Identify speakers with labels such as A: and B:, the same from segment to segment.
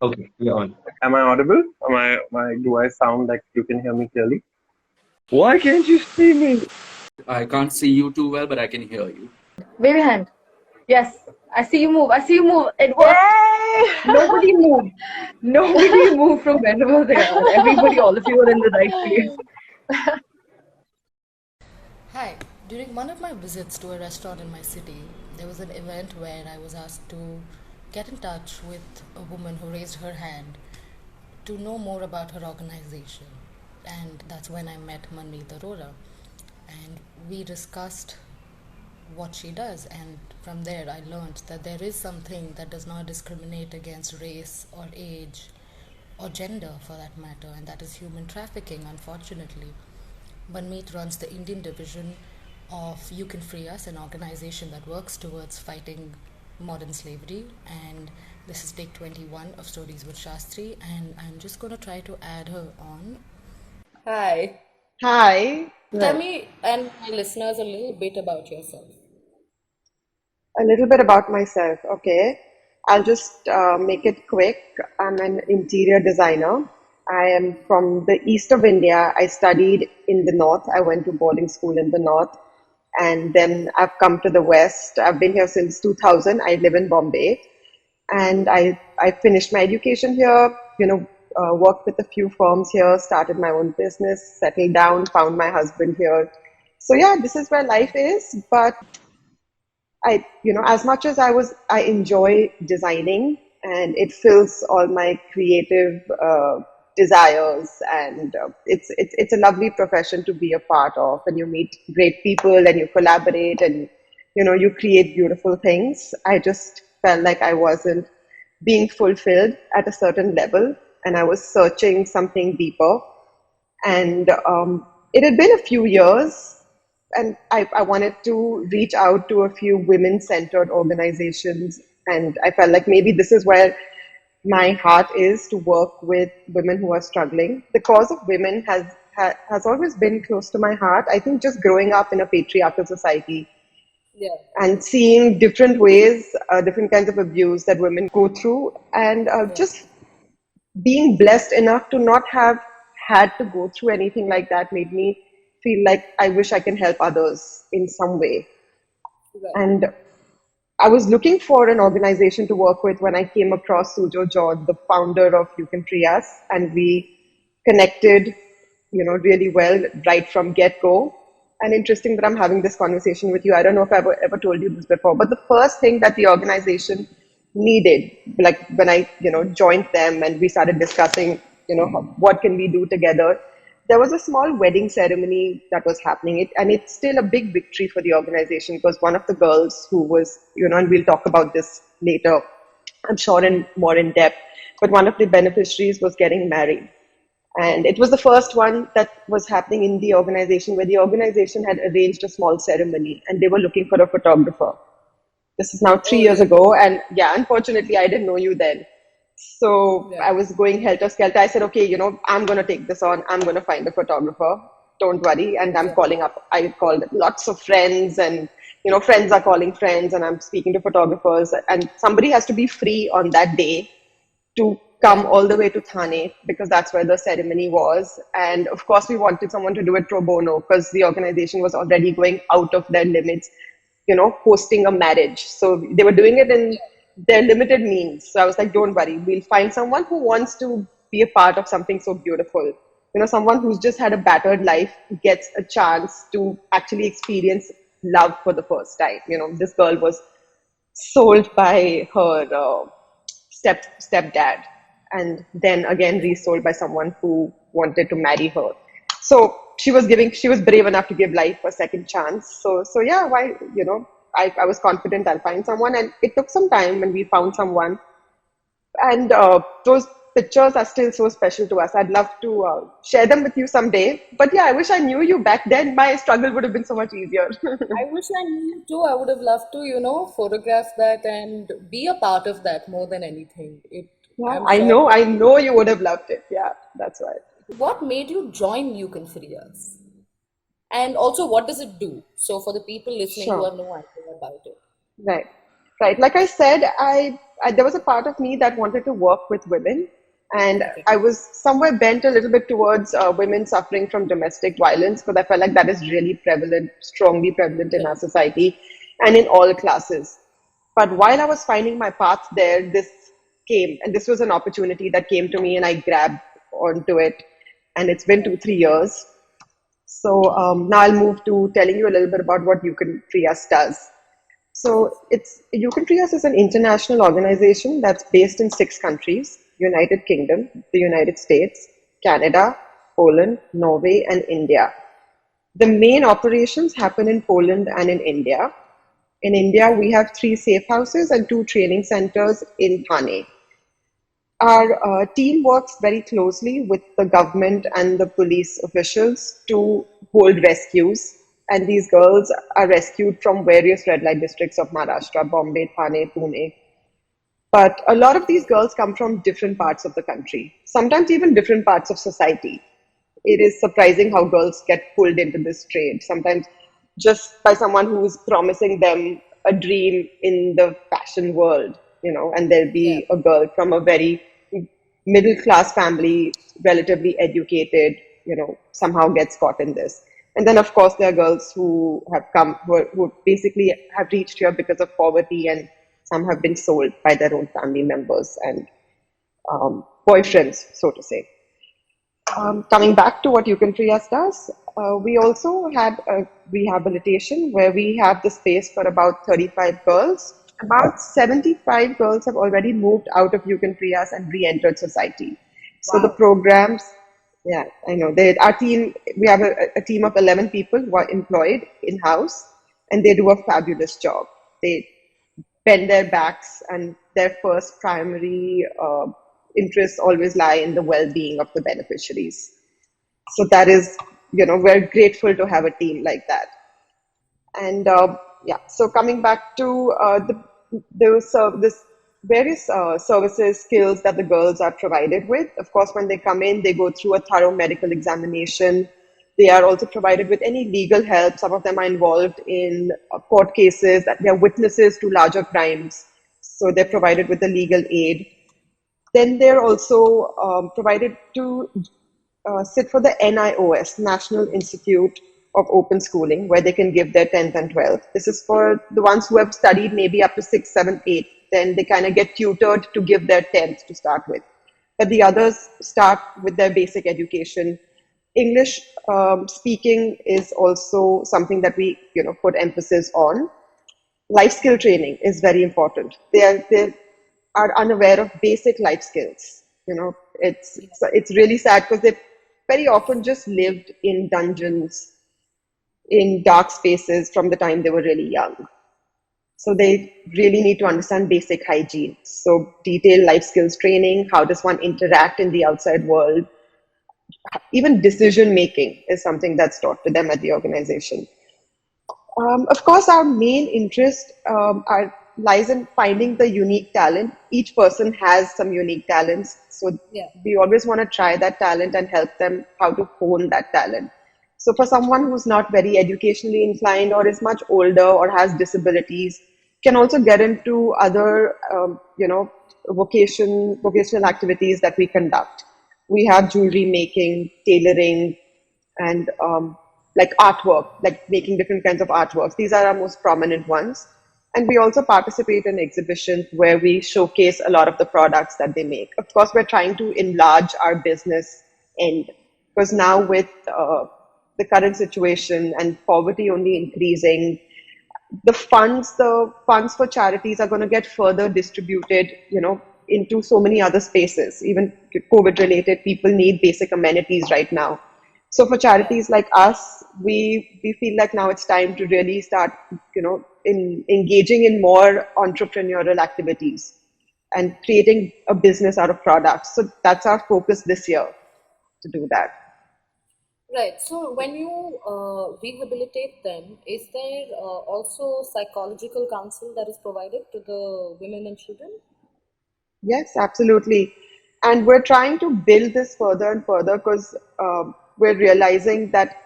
A: Okay, we're on.
B: Am I audible? Do I sound like you can hear me clearly?
A: Why can't you see me?
C: I can't see you too well, but I can hear you.
D: Wave your hand. Yes, I see you move. I see you move. It worked. Nobody moved. Nobody moved from wherever they are. Everybody, all of you are in the right place.
E: Hi, during one of my visits to a restaurant in my city, there was an event where I was asked to get in touch with a woman who raised her hand to know more about her organization. And that's when I met Manmeet Arora. And we discussed what she does, and from there I learned that there is something that does not discriminate against race or age or gender for that matter, and that is human trafficking, unfortunately. Manmeet runs the Indian division of You Can Free Us, an organization that works towards fighting modern slavery. And this is take 21 of Stories with Shastri, and I'm just going to try to add her on. Hi.
F: Hi.
E: Tell me and my listeners a little bit about yourself.
F: A little bit about myself. Okay. I'll just make it quick. I'm an interior designer. I am from the east of India. I studied in the north. I went to boarding school in the north. And then I've come to the west. I've been here since 2000. I live in Bombay. And I finished my education here, worked with a few firms here, started my own business, settled down, found my husband here. So yeah, this is where life is. But as much as I enjoy designing and it fills all my creative desires, and it's a lovely profession to be a part of, and you meet great people and you collaborate and you create beautiful things. I just felt like I wasn't being fulfilled at a certain level, and I was searching something deeper. And it had been a few years, and I wanted to reach out to a few women centered organizations. And I felt like maybe this is where my heart is, to work with women who are struggling. The cause of women has always been close to my heart. I think just growing up in a patriarchal society,
E: Yeah.
F: and seeing different ways, different kinds of abuse that women go through, and just being blessed enough to not have had to go through anything like that made me feel like I wish I can help others in some way.
E: Right.
F: And I was looking for an organization to work with when I came across Sujo John, the founder of You Can Free Us, and we connected, really well right from get go. And interesting that I'm having this conversation with you. I don't know if I've ever told you this before, but the first thing that the organization needed, like when I, joined them and we started discussing, what can we do together, there was a small wedding ceremony that was happening. And it's still a big victory for the organization, because one of the girls who was, and we'll talk about this later, I'm sure, in more in depth, but one of the beneficiaries was getting married. And it was the first one that was happening in the organization, where the organization had arranged a small ceremony and they were looking for a photographer. This is now 3 years ago. And yeah, unfortunately, I didn't know you then. So I was going helter skelter. I said, okay, I'm going to take this on. I'm going to find a photographer. Don't worry. And I'm calling up. I called lots of friends, and, friends are calling friends, and I'm speaking to photographers. And somebody has to be free on that day to come all the way to Thane, because that's where the ceremony was. And of course, we wanted someone to do it pro bono, because the organization was already going out of their limits, hosting a marriage. So they were doing it in their limited means. So I was like, don't worry, we'll find someone who wants to be a part of something so beautiful. Someone who's just had a battered life gets a chance to actually experience love for the first time. This girl was sold by her stepdad, and then again resold by someone who wanted to marry her. So she was brave enough to give life a second chance. So yeah, why, I was confident I'll find someone, and it took some time, and we found someone. And those pictures are still so special to us. I'd love to share them with you someday. But yeah, I wish I knew you back then. My struggle would have been so much easier.
E: I wish I knew you too. I would have loved to, photograph that and be a part of that more than anything.
F: Yeah,
E: I'm sure.
F: I know you would have loved it. Yeah, that's right.
E: What made you join You Can Free Us? And also, what does it do? So, for the people listening who
F: Sure.
E: have no idea about it.
F: Right. Right. Like I said, I there was a part of me that wanted to work with women, and I was somewhere bent a little bit towards women suffering from domestic violence, because I felt like that is really prevalent, strongly prevalent in our society and in all classes. But while I was finding my path there, this came, and this was an opportunity that came to me, and I grabbed onto it. And it's been 2-3 years. So now I'll move to telling you a little bit about what YouCanFreeUs does. So YouCanFreeUs is an international organization that's based in 6 countries: United Kingdom, the United States, Canada, Poland, Norway, and India. The main operations happen in Poland and in India. In India, we have 3 safe houses and 2 training centers in Thane. Our team works very closely with the government and the police officials to hold rescues. And these girls are rescued from various red light districts of Maharashtra: Bombay, Thane, Pune. But a lot of these girls come from different parts of the country, sometimes even different parts of society. It is surprising how girls get pulled into this trade, sometimes just by someone who's promising them a dream in the fashion world, and there'll be a girl from a very middle class family, relatively educated, somehow gets caught in this. And then, of course, there are girls who have come, who basically have reached here because of poverty, and some have been sold by their own family members and boyfriends, so to say. Coming back to what YouCanFreeUs does, we also had a rehabilitation where we have the space for about 35 girls. About 75 girls have already moved out of YouCanFreeUs and re-entered society. So the programs, yeah, I know. Our team, we have a team of 11 people who are employed in-house, and they do a fabulous job. They bend their backs, and their first primary interests always lie in the well-being of the beneficiaries. So that is, we're grateful to have a team like that. And so coming back to this various services, skills that the girls are provided with. Of course, when they come in, they go through a thorough medical examination. They are also provided with any legal help. Some of them are involved in court cases, that they are witnesses to larger crimes. So they're provided with the legal aid. Then they're also provided to sit for the NIOS, National Institute of Open Schooling, where they can give their 10th and 12th. This is for the ones who have studied maybe up to 6th, 7th, 8th. Then they kind of get tutored to give their 10th to start with. But the others start with their basic education. English speaking is also something that we put emphasis on. Life skill training is very important. They are unaware of basic life skills. It's really sad, because they very often just lived in dungeons, in dark spaces from the time they were really young. So they really need to understand basic hygiene. So detailed life skills training, how does one interact in the outside world? Even decision making is something that's taught to them at the organization. Of course, our main interest lies in finding the unique talent. Each person has some unique talents. So we always want to try that talent and help them how to hone that talent. So for someone who's not very educationally inclined, or is much older, or has disabilities, can also get into other, vocational activities that we conduct. We have jewelry making, tailoring, and like artwork, like making different kinds of artworks. These are our most prominent ones. And we also participate in exhibitions where we showcase a lot of the products that they make. Of course, we're trying to enlarge our business end, because now with the current situation and poverty only increasing, the funds for charities are going to get further distributed, into so many other spaces. Even COVID related, people need basic amenities right now. So for charities like us, we feel like now it's time to really start, engaging in more entrepreneurial activities and creating a business out of products. So that's our focus this year, to do that.
E: Right. So when you rehabilitate them, is there also psychological counsel that is provided to the women and children?
F: Yes, absolutely. And we're trying to build this further and further, because we're realizing that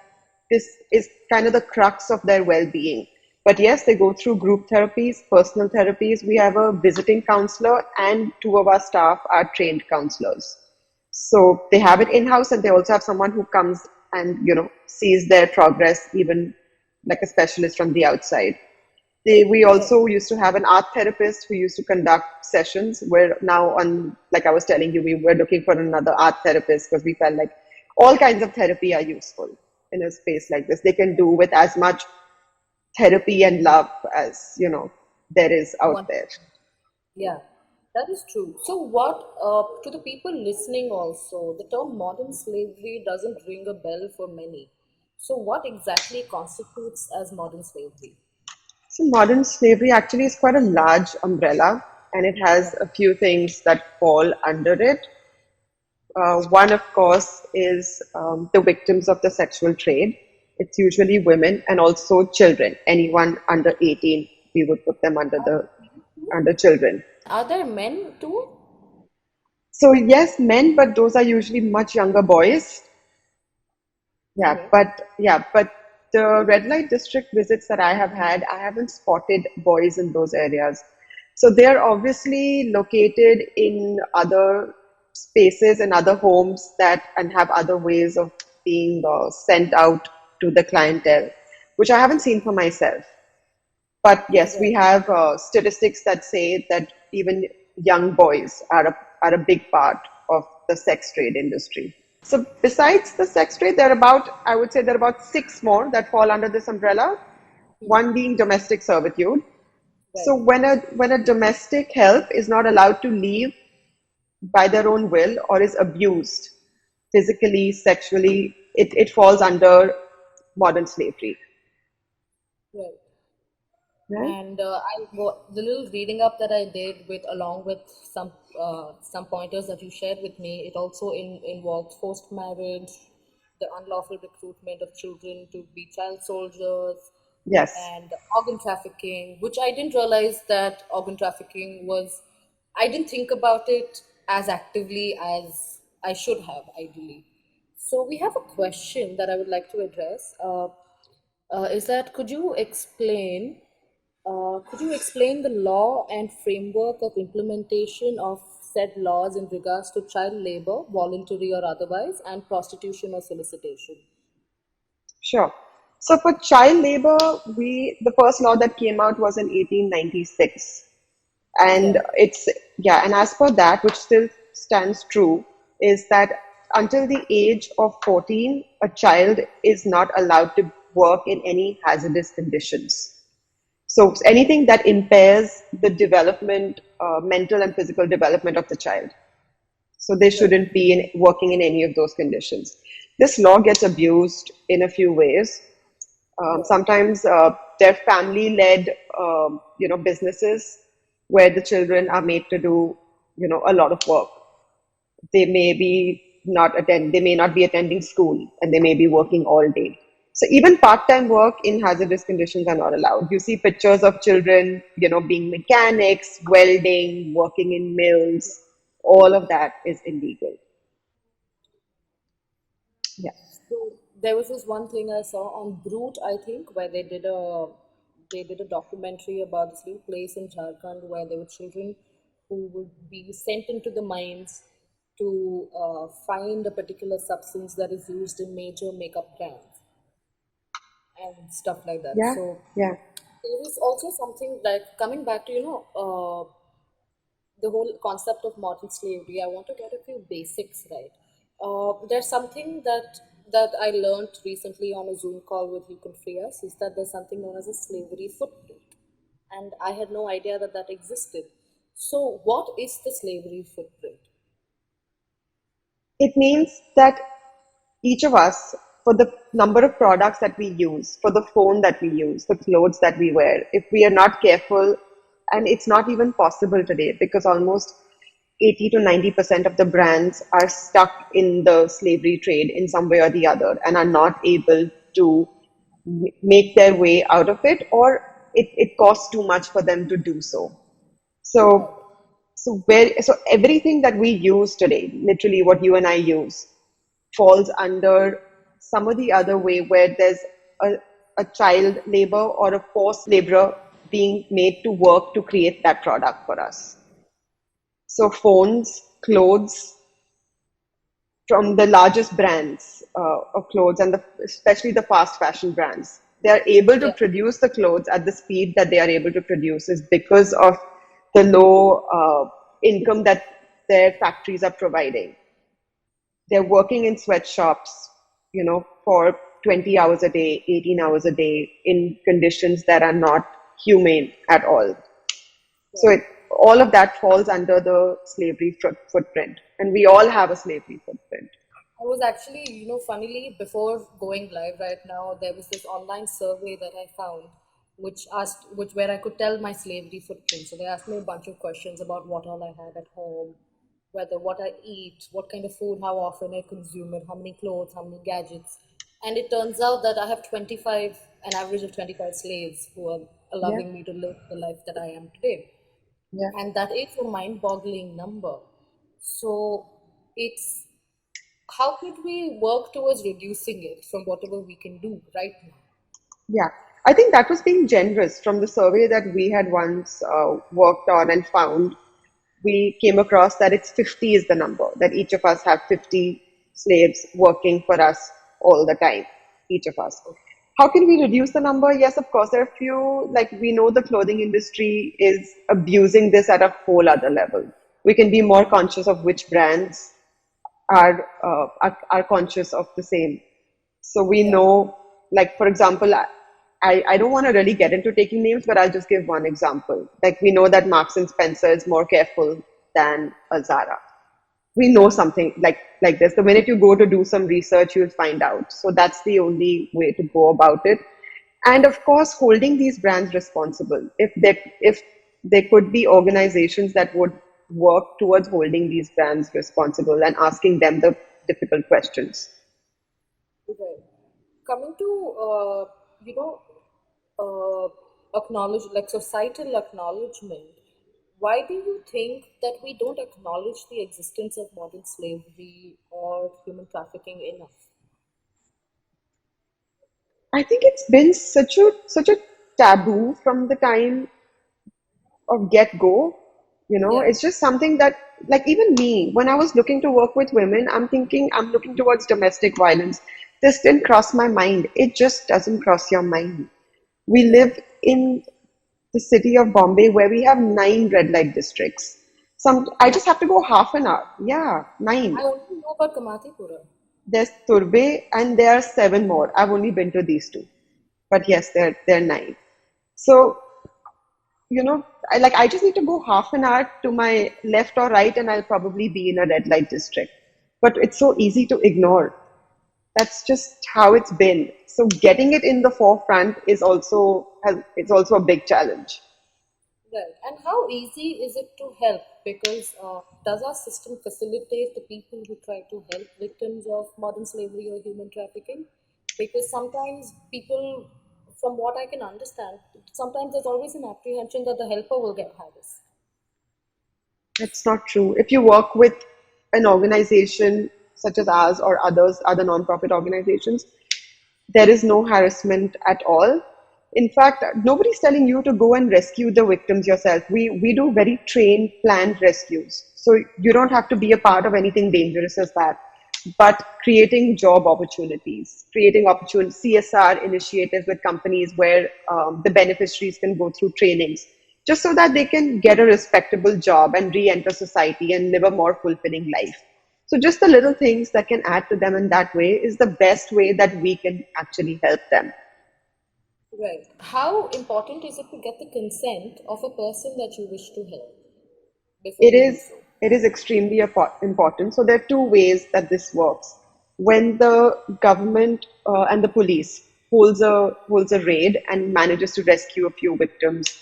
F: this is kind of the crux of their well-being. But yes, they go through group therapies, personal therapies. We have a visiting counselor, and two of our staff are trained counselors. So they have it in house, and they also have someone who comes and sees their progress, even like a specialist from the outside. We also used to have an art therapist who used to conduct sessions. Where now, on like I was telling you, we were looking for another art therapist because we felt like all kinds of therapy are useful in a space like this. They can do with as much therapy and love as there is out
E: One,
F: there.
E: yeah, that is true. So, what to the people listening also, the term modern slavery doesn't ring a bell for many. So, what exactly constitutes as modern slavery?
F: So modern slavery actually is quite a large umbrella, and it has a few things that fall under it. One, of course, is the victims of the sexual trade. It's usually women and also children. Anyone under 18, we would put them under children.
E: Are there men too?
F: So yes, men, but those are usually much younger boys.
E: Okay.
F: But the red light district visits that I have had, I haven't spotted boys in those areas. So they're obviously located in other spaces and other homes that and have other ways of being sent out to the clientele, which I haven't seen for myself. But yes, we
E: Right.
F: have statistics that say that even young boys are a big part of the sex trade industry. So besides the sex trade, I would say there are about six more that fall under this umbrella. One being domestic servitude. So
E: Right.
F: when a domestic help is not allowed to leave by their own will or is abused physically, sexually, it falls under modern slavery.
E: Right.
F: Right?
E: And the little reading up that I did with along with some pointers that you shared with me, it also involved forced marriage, the unlawful recruitment of children to be child soldiers,
F: Yes.
E: and organ trafficking, which I didn't realize that organ trafficking was. I didn't think about it as actively as I should have, ideally. So we have a question that I would like to address. Is that could you explain the law and framework of implementation of said laws in regards to child labor, voluntary or otherwise, and prostitution or solicitation?
F: Sure. So for child labor, the first law that came out was in 1896, and
E: Okay.
F: and as per that, which still stands true, is that until the age of 14, a child is not allowed to work in any hazardous conditions. So anything that impairs the development, mental and physical development of the child. So they
E: Right.
F: shouldn't be working in any of those conditions. This law gets abused in a few ways.
E: Right.
F: Sometimes they're family-led, businesses where the children are made to do, a lot of work. They may be not attend. They may not be attending school, and they may be working all day. So even part-time work in hazardous conditions are not allowed. You see pictures of children, being mechanics, welding, working in mills. All of that is illegal. Yeah.
E: So there was this one thing I saw on Brute, I think, where they did a documentary about this little place in Jharkhand where there were children who would be sent into the mines to find a particular substance that is used in major makeup brands and stuff like that.
F: Yeah.
E: So
F: Yeah.
E: there is also something like coming back to the whole concept of modern slavery. I want to get a few basics right. There's something that I learned recently on a Zoom call with YouCanFreeUs is that there's something known as a slavery footprint, and I had no idea that that existed. So, what is the slavery footprint?
F: It means that each of us, for the number of products that we use, for the phone that we use, the clothes that we wear, if we are not careful, and it's not even possible today because almost 80 to 90% of the brands are stuck in the slavery trade in some way or the other and are not able to make their way out of it, or it costs too much for them to do so.
E: Right.
F: So everything that we use today, literally what you and I use, falls under some of the other way where there's a, a a child labor or a forced laborer being made to work to create that product for us. So phones, clothes, from the largest brands of clothes and especially the fast fashion brands, they are able to
E: Yeah.
F: produce the clothes at the speed that they are able to produce is because of the low income that their factories are providing. They're working in sweatshops, for 20 hours a day, 18 hours a day in conditions that are not humane at all. So all of that falls under the slavery footprint. And we all have a slavery footprint.
E: I was actually, funnily, before going live right now, there was this online survey that I found, which where I could tell my slavery footprint. So they asked me a bunch of questions about what all I had at home, whether what I eat, what kind of food, how often I consume it, how many clothes, how many gadgets. And it turns out that I have an average of 25 slaves who are
F: Yeah,
E: allowing me to live the life that I am today.
F: yeah.
E: And that is a mind-boggling number. So it's how could we work towards reducing it from whatever we can do right now?
F: Yeah, I think that was being generous from the survey that we had once worked on and found. We came across that it's 50 is the number, that each of us have 50 slaves working for us all the time, each of us. How can we reduce the number? Yes, of course, there are a few, like we know the clothing industry is abusing this at a whole other level. We can be more conscious of which brands are conscious of the same. So we
E: Yeah,
F: know, like for example, I don't want to really get into taking names, but I'll just give one example. Like we know that Marks and Spencer is more careful than a Zara. We know
E: yeah,
F: something like this. The minute you go to do some research, you'll find out. So that's the only way to go about it. And of course, holding these brands responsible. If there could be organizations that would work towards holding these brands responsible and asking them the difficult questions.
E: right. Coming to you know acknowledge like societal acknowledgement. Why do you think that we don't acknowledge the existence of modern slavery or human trafficking enough?
F: I think it's been such a taboo from the time of get go.
E: Yeah,
F: It's just something that, like, even me, when I was looking to work with women, I'm looking towards domestic violence. This didn't cross my mind. It just doesn't cross your mind. We
E: right.
F: live in the city of Bombay where we have 9 red light districts. I just have to go half an hour. Yeah,
E: I
F: 9.
E: only know about Kamatipura.
F: There's Turbe and there are 7 more. I've only been to these two. But yes, they're 9. So I just need to go half an hour to my left or right, and I'll probably be in a red light district. But it's so easy to ignore. That's just how it's been. So getting it in the forefront it's also a big challenge.
E: Right. And how easy is it to help? Because does our system facilitate the people who try to help victims of modern slavery or human trafficking? Because sometimes people, from what I can understand, sometimes there's always an apprehension that the helper will get harassed.
F: That's not true. If you work with an organization such as ours or other non-profit organizations, there is no harassment at all. In fact, nobody's telling you to go and rescue the victims yourself. We do very trained, planned rescues. So you don't have to be a part of anything dangerous as that. But creating job opportunities, creating CSR initiatives with companies where the beneficiaries can go through trainings, just so that they can get a respectable job and re-enter society and live a more fulfilling life. So just the little things that can add to them in that way is the best way that we can actually help them.
E: Right. How important is it to get the consent of a person that you wish to help before
F: It
E: you do
F: is
E: so?
F: it is extremely important. So there are 2 ways that this works. When the government and the police holds a raid and manages to rescue a few victims,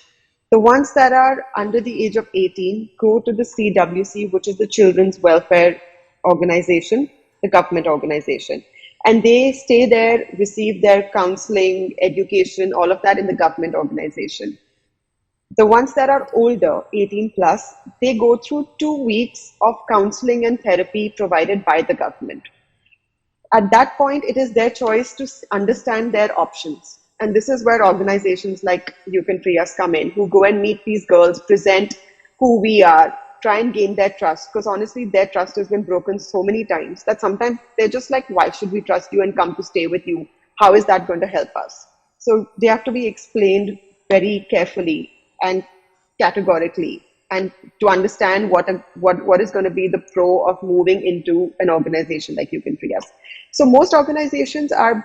F: the ones that are under the age of 18 go to the CWC, which is the Children's Welfare Organization, the government organization, and they stay there, receive their counseling, education, all of that in the government organization. The ones that are older, 18 plus, they go through 2 weeks of counseling and therapy provided by the government. At that point, it is their choice to understand their options. And this is where organizations like You Can Free Us come in, who go and meet these girls, present who we are, try and gain their trust. Because honestly, their trust has been broken so many times that sometimes they're just like, why should we trust you and come to stay with you? How is that going to help us? So they have to be explained very carefully and categorically, and to understand what is going to be the pro of moving into an organization like You Can Free Us. So most organizations are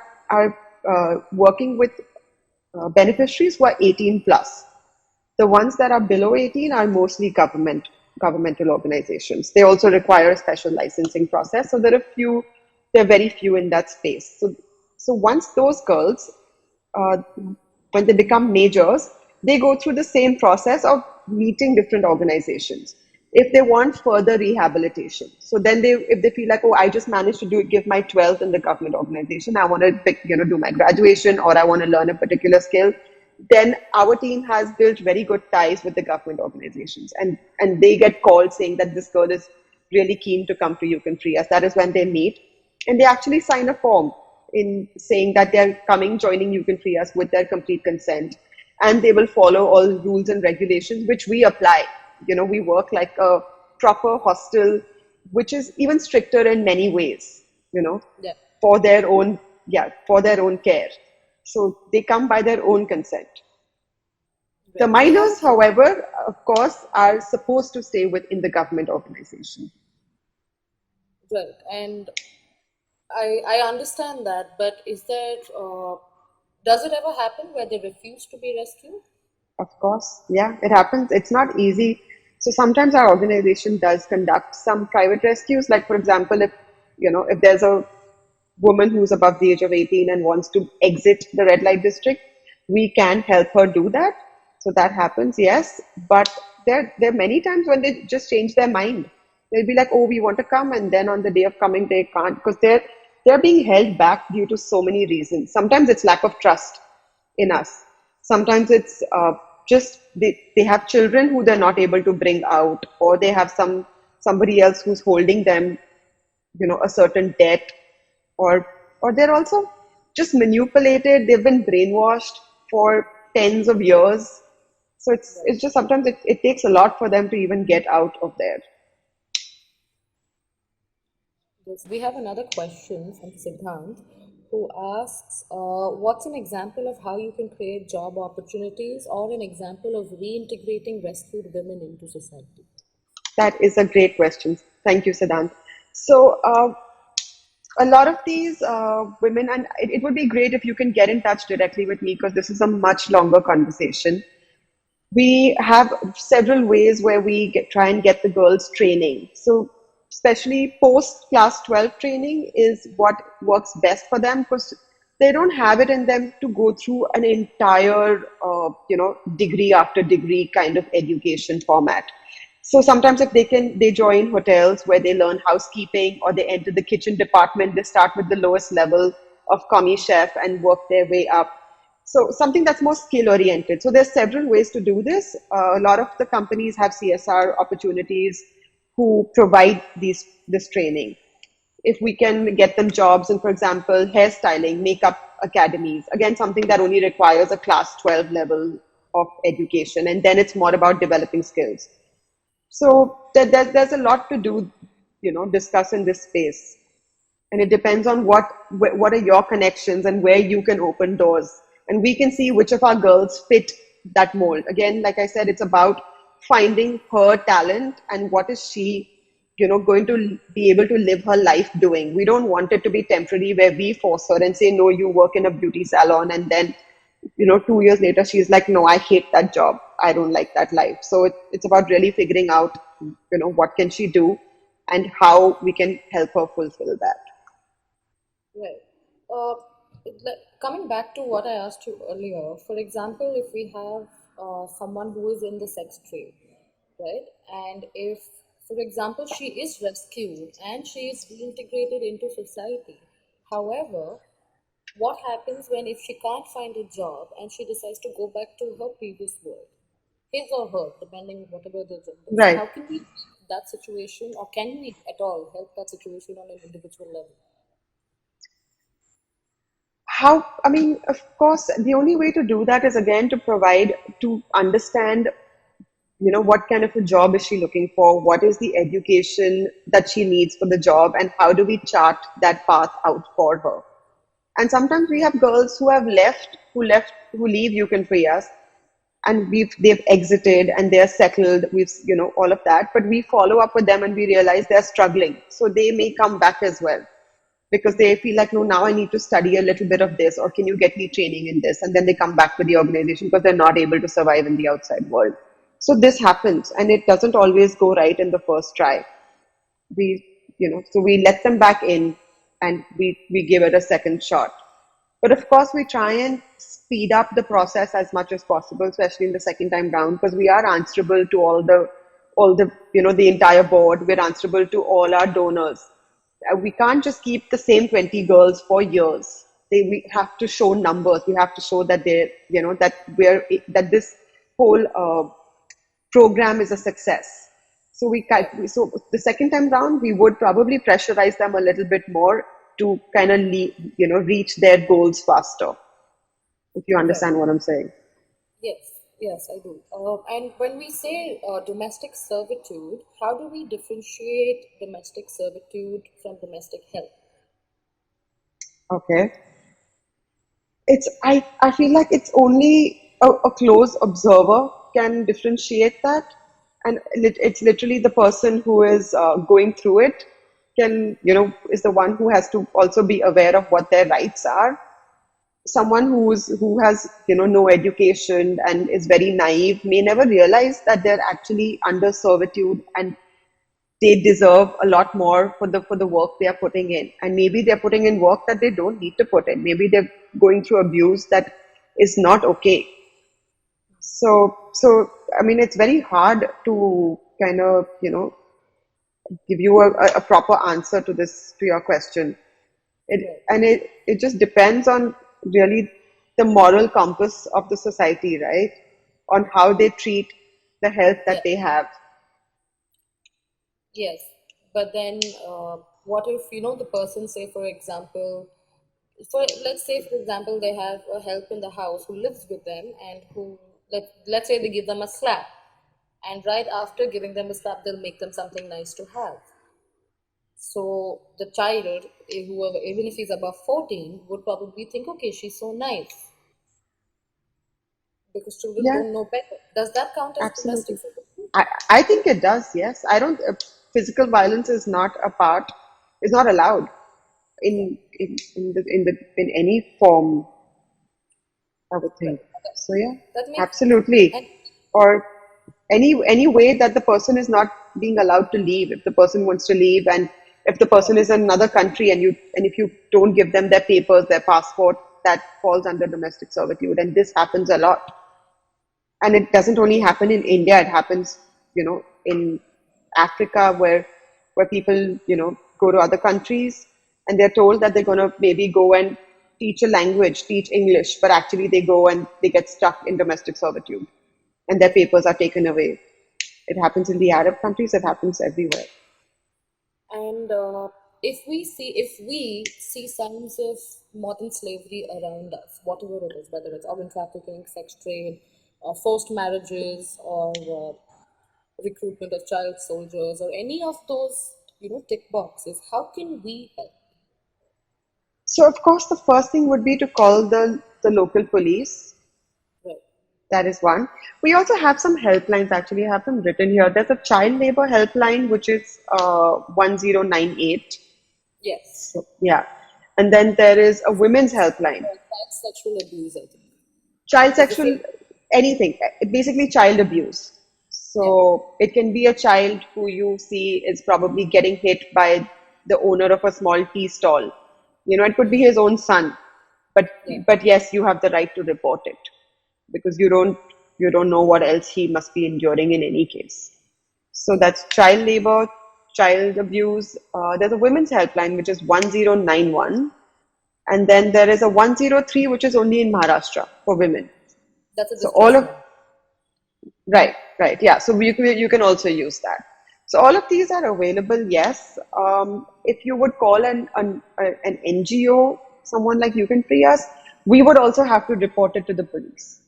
F: working with beneficiaries who are 18 plus. The ones that are below 18 are mostly governmental organizations. They also require a special licensing process. So there are very few in that space. So once those girls, uh, when they become majors, they go through the same process of meeting different organizations. If they want further rehabilitation, so then if they feel like, oh, I just managed to give my 12th in the government organization, I want to do my graduation, or I want to learn a particular skill, then our team has built very good ties with the government organizations, and they get called saying that this girl is really keen to come to You Can Free Us. That is when they meet, and they actually sign a form in saying that they're joining You Can Free Us with their complete consent, and they will follow all rules and regulations which we apply. We work like a proper hostel, which is even stricter in many ways,
E: Yeah.
F: for their own, for their own care. So they come by their own consent. The
E: Right. We have
F: minors, however, of course, are supposed to stay within the government organization.
E: right, and I understand that, but does it ever happen where they refuse to be rescued?
F: Of course, yeah, it happens. It's not easy. So sometimes our organization does conduct some private rescues. Like, for example, if there's a woman who's above the age of 18 and wants to exit the red light district, we can help her do that. So that happens, yes. But there are many times when they just change their mind. They'll be like, oh, we want to come, and then on the day of coming, they can't, because they're being held back due to so many reasons. Sometimes it's lack of trust in us. Sometimes it's just they have children who they're not able to bring out, or they have somebody else who's holding them, a certain debt, or they're also just manipulated. They've been brainwashed for tens of years. So it's just sometimes it takes a lot for them to even get out of there.
E: Yes, we have another question from Siddhant who asks, what's an example of how you can create job opportunities or an example of reintegrating rescued women into society?
F: That is a great question. Thank you, Siddhant. So a lot of these women, and it would be great if you can get in touch directly with me, because this is a much longer conversation. We have several ways where we try and get the girls training. So especially post class 12 training is what works best for them, because they don't have it in them to go through an entire degree after degree kind of education format. So sometimes if they join hotels where they learn housekeeping, or they enter the kitchen department, they start with the lowest level of commis chef and work their way up. So something that's more skill oriented. So there's several ways to do this. A lot of the companies have CSR opportunities who provide this training. If we can get them jobs in, for example, hairstyling, makeup academies, again, something that only requires a class 12 level of education, and then it's more about developing skills. So there's a lot to do, discuss in this space, and it depends on what are your connections and where you can open doors, and we can see which of our girls fit that mold. Again, like I said, it's about finding her talent and what is she, going to be able to live her life doing. We don't want it to be temporary where we force her and say, no, you work in a beauty salon, and then 2 years later she's like, no, I hate that job, I don't like that life. So it's about really figuring out what can she do and how we can help her fulfill that.
E: Right. Uh, Coming back to what I asked you earlier, for example, if we have someone who is in the sex trade, right? And if, for example, she is rescued and she is reintegrated into society, however, what happens when if she can't find a job and she decides to go back to her previous world, his or her, depending whatever the gender? So
F: Right.
E: how can we help that situation, or can we at all help that situation on an individual level?
F: how, I mean, of course, the only way to do that is again to understand, what kind of a job is she looking for? What is the education that she needs for the job? And how do we chart that path out for her? And sometimes we have girls who who leave You Can Free Us, and they've exited and they're settled. All of that, but we follow up with them and we realize they're struggling. So they may come back as well because they feel like, no, now I need to study a little bit of this, or can you get me training in this? And then they come back to the organization because they're not able to survive in the outside world. So this happens, and it doesn't always go right in the first try. So we let them back in, and we give it a second shot. But of course, we try and speed up the process as much as possible, especially in the second time round, because we are answerable to all the the entire board. We're answerable to all our donors. We can't just keep the same 20 girls for years. We have to show numbers. We have to show that that this whole program is a success. So so the second time round, we would probably pressurize them a little bit more to kind of reach their goals faster. If you understand what I'm saying.
E: Yes, I do. And when we say domestic servitude, how do we differentiate domestic servitude from domestic help?
F: Okay. I feel like it's only a close observer can differentiate that, and it's literally the person who is going through it is the one who has to also be aware of what their rights are. Someone who has no education and is very naive may never realize that they're actually under servitude, and they deserve a lot more for the work they are putting in. And maybe they're putting in work that they don't need to put in. Maybe they're going through abuse that is not okay. So I mean, it's very hard to kind of give you a proper answer to your question. It just depends on really the moral compass of the society, right? On how they treat the health that they have.
E: Yes, but then what if the person, say for example, let's say for example they have a help in the house who lives with them, and who let's say they give them a slap, and right after giving them a slap they'll make them something nice to have. So the child, whoever, even if he's above 14, would probably think, okay, she's so nice, because children
F: Yeah,
E: don't know better. Does that count as
F: absolutely.
E: domestic servitude?
F: I think it does. Yes, I don't. Physical violence is not allowed in any form, I would think. So yeah,
E: That makes
F: absolutely.
E: and
F: Or any way that the person is not being allowed to leave. If the person wants to leave, and if the person is in another country, and if you don't give them their papers, their passport, that falls under domestic servitude. And this happens a lot. And it doesn't only happen in India. It happens, in Africa, where people, go to other countries, and they're told that they're going to maybe go and teach a language, teach English, but actually they go and they get stuck in domestic servitude, and their papers are taken away. It happens in the Arab countries. It happens everywhere.
E: And if we see signs of modern slavery around us, whatever it is, whether it's organ trafficking, sex trade, forced marriages, or recruitment of child soldiers, or any of those, tick boxes, how can we help?
F: So, of course, the first thing would be to call the local police.
E: Right.
F: That is one. We also have some helplines, actually. I have them written here. There's a child labor helpline, which is 1098.
E: Yes.
F: So, yeah. And then there is a women's helpline.
E: Child sexual abuse, I think.
F: Child
E: It's the
F: sexual,
E: same.
F: anything, basically child abuse. So it can be a child who you see is probably getting hit by the owner of a small tea stall. It could be his own son, but yes, you have the right to report it, because you don't know what else he must be enduring in any case. So that's child labor, child abuse. There's a women's helpline, which is 1091. And then there is a 103, which is only in Maharashtra for women.
E: That's a
F: So all
E: distress
F: of,
E: line.
F: right, yeah. So you can also use that. So all of these are available, yes. If you would call an NGO, someone like You Can Free Us, we would also have to report it to the police.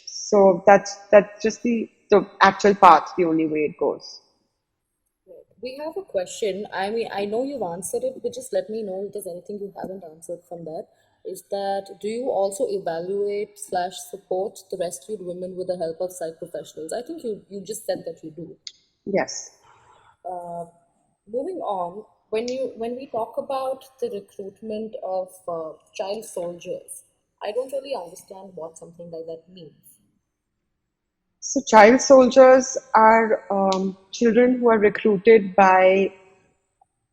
F: So that's just the actual path, the only way it goes.
E: We have a question. I mean, I know you've answered it, but just let me know if there's anything you haven't answered from that. Is that do you also evaluate slash support the rescued women with the help of psych professionals? I think you just said that you do.
F: Yes.
E: Moving on, when we talk about the recruitment of child soldiers, I don't really understand what something like that means.
F: So child soldiers are children who are recruited by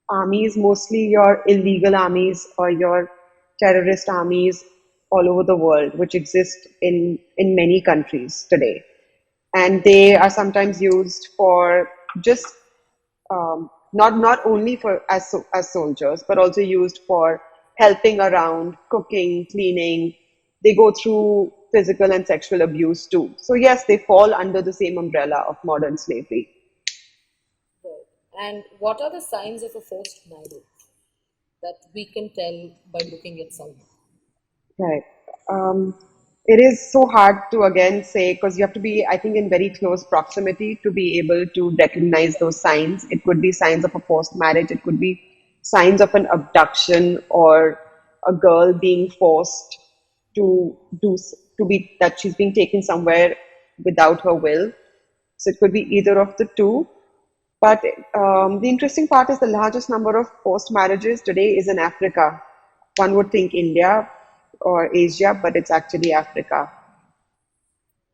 F: armies, mostly your illegal armies or your terrorist armies all over the world, which exist in many countries today. And they are sometimes used for just not only for as soldiers, but also used for helping around, cooking, cleaning. They go through physical and sexual abuse too. So yes, they fall under the same umbrella of modern slavery.
E: Right. And what are the signs of a forced marriage that we can tell by looking at someone?
F: Right. It is so hard to again say because you have to be, I think, in very close proximity to be able to recognize those signs. It could be signs of a forced marriage, it could be signs of an abduction or a girl being forced to to be that she's being taken somewhere without her will. So it could be either of the two. But the interesting part is the largest number of forced marriages today is in Africa. One would think India or Asia, but it's actually Africa.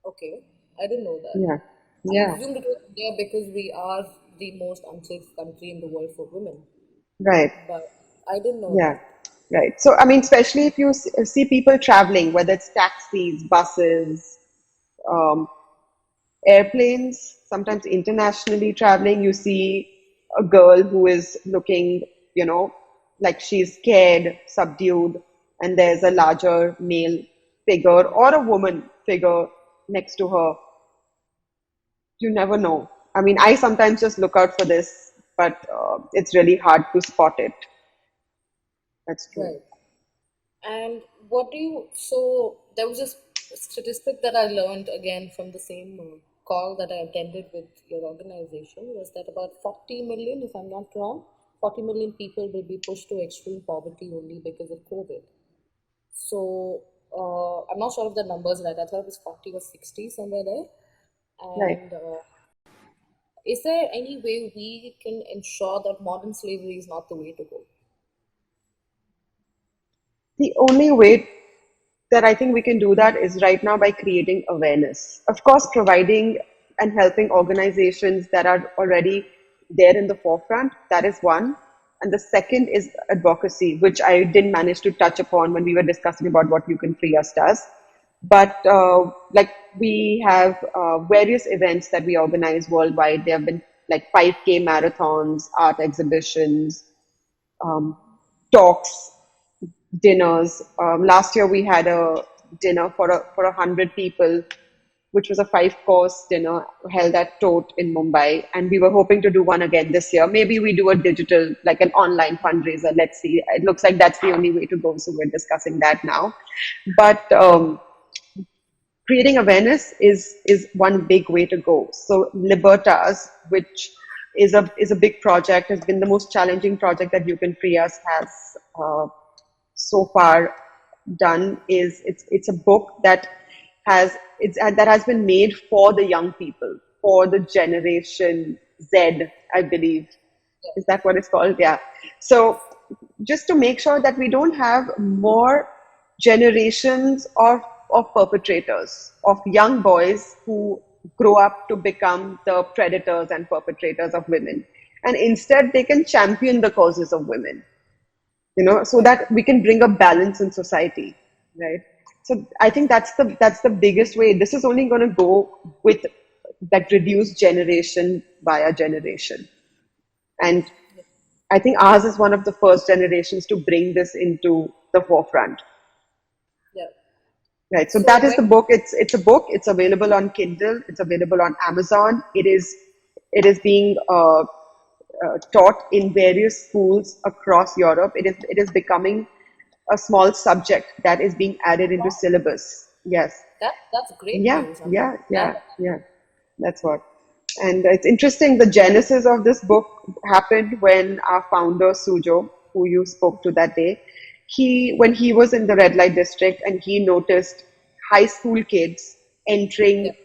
E: Okay, I didn't know that.
F: Yeah,
E: I
F: yeah,
E: assumed it was India because we are the most unsafe country in the world for women,
F: right.
E: but I didn't know
F: Yeah,
E: that.
F: right. So, I mean, especially if you see people traveling, whether it's taxis, buses, um, airplanes, sometimes internationally traveling, you see a girl who is looking, you know, like she's scared, subdued, and there's a larger male figure or a woman figure next to her. You never know. I mean, I sometimes just look out for this, but it's really hard to spot it. That's true.
E: Right. And what do you, so there was a statistic that I learned again from the same call that I attended with your organization was that about 40 million, if I'm not wrong, 40 million people will be pushed to extreme poverty only because of COVID. So I'm not sure if the number's right. I thought it was 40 or 60 somewhere there.
F: Right.
E: And is there any way we can ensure that modern slavery is not the way to go?
F: The only way that I think we can do that is right now by creating awareness. Of course, providing and helping organizations that are already there in the forefront, that is one. And the second is advocacy, which I didn't manage to touch upon when we were discussing about what You Can Free Us does. But like we have various events that we organize worldwide. There have been like 5K marathons, art exhibitions, um, talks, dinners. Last year we had a dinner for 100 people, which was a 5 course dinner held at Tote in Mumbai, and we were hoping to do one again this year. Maybe we do a digital, like an online fundraiser. Let's see. It looks like that's the only way to go, so we're discussing that now. But creating awareness is one big way to go. So Libertas, which is a big project, has been the most challenging project that You Can Free Us has so far done. Is it's a book that has been made for the young people, for the generation Z, I believe. Is that what it's called? Yeah. So just to make sure that we don't have more generations of perpetrators, of young boys who grow up to become the predators and perpetrators of women. And instead, they can champion the causes of women, so that we can bring a balance in society, right? So I think that's the biggest way. This is only going to go with that reduced generation by a generation. And I think ours is one of the first generations to bring this into the forefront.
E: Yeah.
F: Right. So
E: So
F: that is
E: when
F: the book. It's a book. It's available on Kindle. It's available on Amazon. It is being taught in various schools across Europe. It is becoming a small subject that is being added into syllabus. Yes.
E: That's great
F: Yeah,
E: news. I'm
F: yeah,
E: glad.
F: yeah, yeah. That's what. And it's interesting, the genesis of this book happened when our founder, Sujo, who you spoke to that day, when he was in the red light district and he noticed high school kids
E: Yeah.
F: entering,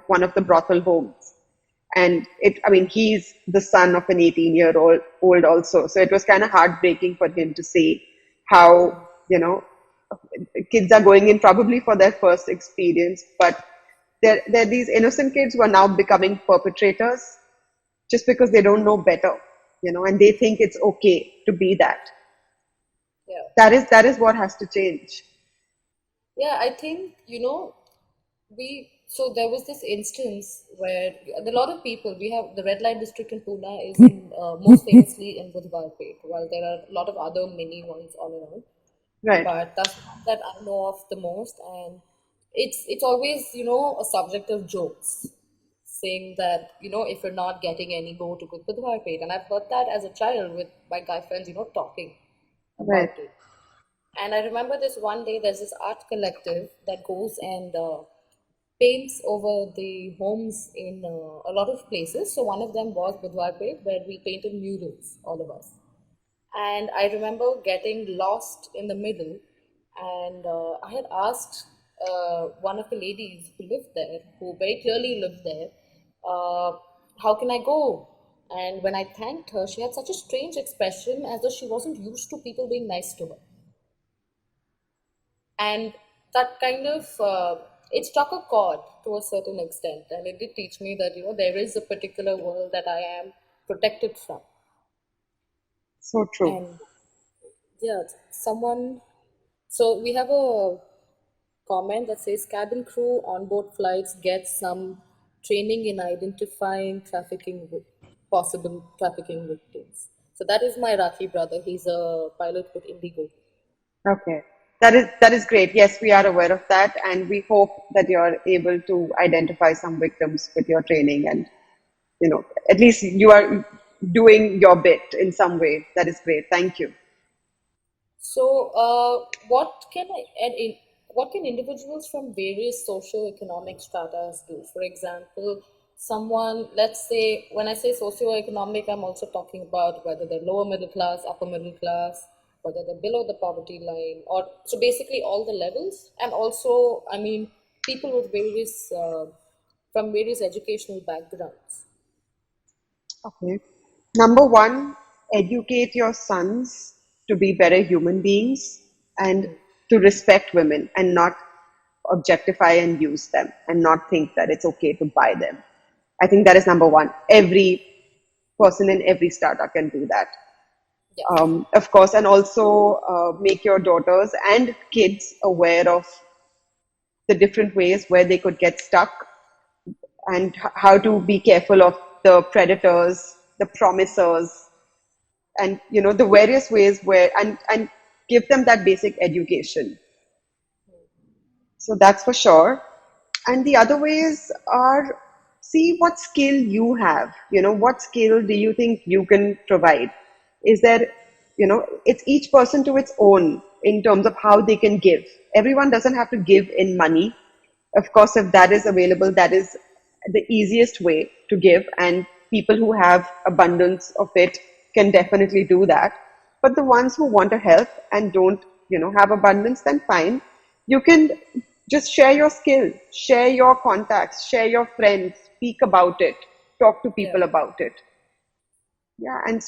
F: one of the brothel homes. And he's the son of an 18-year-old also. So it was kind of heartbreaking for him to see how, kids are going in probably for their first experience, but they're these innocent kids who are now becoming perpetrators just because they don't know better, and they think it's okay to be that.
E: Yeah.
F: That is what has to change.
E: Yeah, I think, so there was this instance where a lot of people, we have the red light district in Pune is in, most famously in Budhwarpet, while there are a lot of other mini ones all around.
F: Right.
E: But that's one that I know of the most, and it's always, a subject of jokes, saying that, if you're not getting any, go to Budhwarpet. And I've heard that as a child with my guy friends, talking
F: Right.
E: about it. And I remember this one day, there's this art collective that goes and paints over the homes in a lot of places. So one of them was Budhwarpet, where we painted murals, all of us. And I remember getting lost in the middle, and I had asked one of the ladies who lived there, who very clearly lived there, uh, how can I go? And when I thanked her, she had such a strange expression as though she wasn't used to people being nice to her. And that kind of it struck a chord to a certain extent, and it did teach me that there is a particular world that I am protected from.
F: So true.
E: And yeah, someone, so we have a comment that says cabin crew on board flights get some training in identifying possible trafficking victims. So that is my Rakhi brother. He's a pilot with Indigo.
F: Okay. That is great. Yes, we are aware of that, and we hope that you're able to identify some victims with your training, and at least you are doing your bit in some way. That is great. Thank you.
E: So, what can individuals from various socio-economic stratas do? For example, someone, let's say, when I say socio-economic, I'm also talking about whether they're lower middle class, upper middle class, whether they're below the poverty line, or so basically all the levels, and also, I mean, people with various from various educational backgrounds.
F: Okay. Number one, educate your sons to be better human beings and to respect women and not objectify and use them and not think that it's okay to buy them. I think that is number one. Every person in every startup can do that.
E: Yes.
F: Of course, and also make your daughters and kids aware of the different ways where they could get stuck and how to be careful of the predators, the promisers, and the various ways where and give them that basic education. So that's for sure. And the other ways are, see what skill you have. What skill do you think you can provide? Is there, it's each person to its own in terms of how they can give. Everyone doesn't have to give in money. Of course, if that is available, that is the easiest way to give, and people who have abundance of it can definitely do that. But the ones who want to help and don't, have abundance, then fine. You can just share your skill, share your contacts, share your friends, speak about it, talk to
E: Yeah.
F: people about it. Yeah, and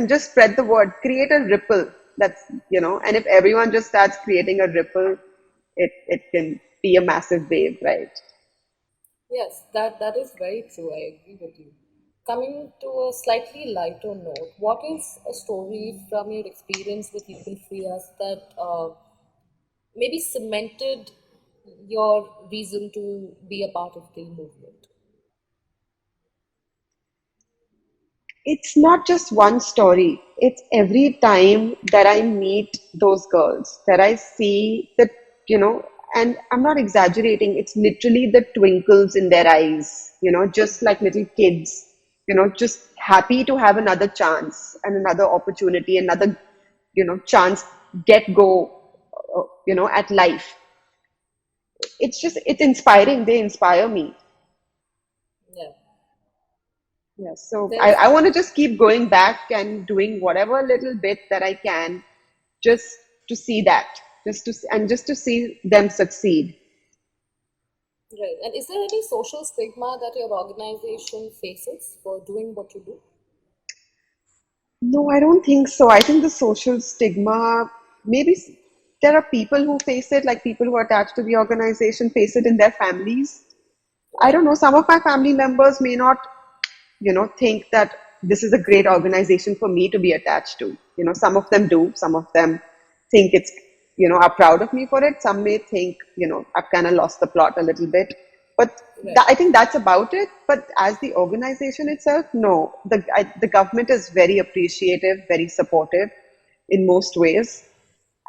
F: just spread the word, create a ripple. That's, and if everyone just starts creating a ripple, it can be a massive wave, right?
E: Yes, that is very true. I agree with you. Coming to a slightly lighter note, what is a story from your experience with You Can Free Us that maybe cemented your reason to be a part of the movement?
F: It's not just one story. It's every time that I meet those girls that I see that, and I'm not exaggerating, it's literally the twinkles in their eyes, just like little kids, just happy to have another chance and another opportunity, another, chance get go, at life. It's inspiring. They inspire me.
E: Yeah.
F: Yeah, so
E: There's
F: I want to just keep going back and doing whatever little bit that I can, just to see that, just to see them succeed.
E: right. And is there any social stigma that your organization faces for doing what you do?
F: No, I don't think so. I think the social stigma, maybe there are people who face it, like people who are attached to the organization face it in their families. I
E: Right.
F: don't know. Some of my family members may not, think that this is a great organization for me to be attached to. Some of them do. Some of them think it's, are proud of me for it. Some may think, I've kind of lost the plot a little bit. But
E: Right.
F: I think that's about it. But as the organization itself, no. The government is very appreciative, very supportive in most ways.